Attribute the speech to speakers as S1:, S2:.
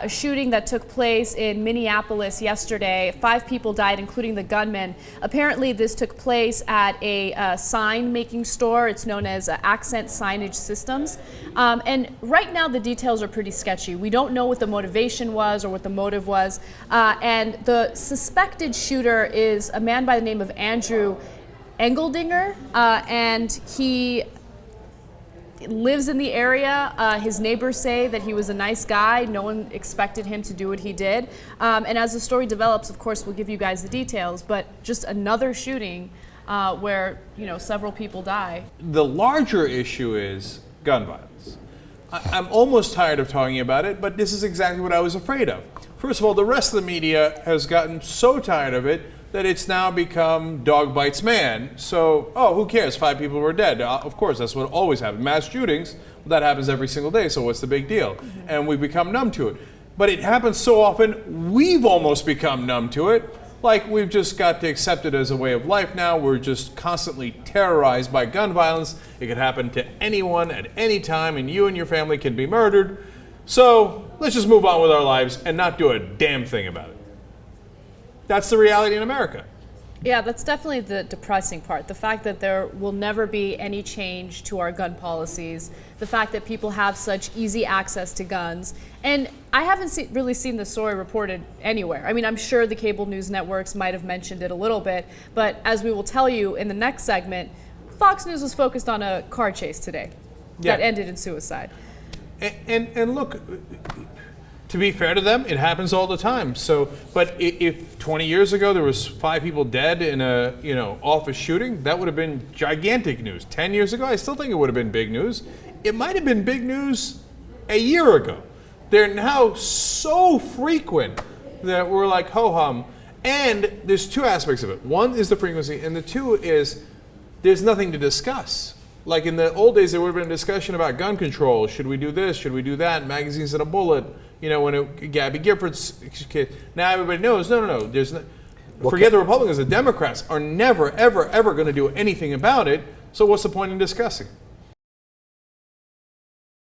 S1: a shooting that took place in Minneapolis yesterday. 5 people died, including the gunman. Apparently, this took place at a sign-making store. It's known as Accent Signage Systems. And right now, the details are pretty sketchy. We don't know what the motivation was or what the motive was. And the suspected shooter is a man by the name of Andrew Engeldinger, and he lives in the area. His neighbors say that he was a nice guy. No one expected him to do what he did. And as the story develops, of course, we'll give you guys the details, but just another shooting where, several people die.
S2: The larger issue is gun violence. I'm almost tired of talking about it, but this is exactly what I was afraid of. First of all, the rest of the media has gotten so tired of it that it's now become dog bites man. So, who cares? 5 people were dead. Of course, that's what always happens. Mass shootings, that happens every single day, so what's the big deal? Mm-hmm. And we've become numb to it. But it happens so often, we've almost become numb to it. Like, we've just got to accept it as a way of life now. We're just constantly terrorized by gun violence. It could happen to anyone at any time, and you and your family can be murdered. So, let's just move on with our lives and not do a damn thing about it. That's the reality in America.
S1: Yeah, that's definitely the depressing part. The fact that there will never be any change to our gun policies, the fact that people have such easy access to guns. And I haven't really seen the story reported anywhere. I mean, I'm sure the cable news networks might have mentioned it a little bit, but as we will tell you in the next segment, Fox News was focused on a car chase today that ended in suicide.
S2: And look, to be fair to them, it happens all the time. So, but if 20 years ago there was 5 people dead in a office shooting, that would have been gigantic news. 10 years ago, I still think it would have been big news. It might have been big news a year ago. They're now so frequent that we're like ho-hum. And there's 2 aspects of it. One is the frequency, and the 2 is there's nothing to discuss. Like in the old days, there would have been a discussion about gun control. Should we do this? Should we do that? Magazines and a bullet. When Gabby Giffords kid. Now everybody knows, no. There's no, forget the Republicans. The Democrats are never, ever, ever going to do anything about it. So what's the point in discussing?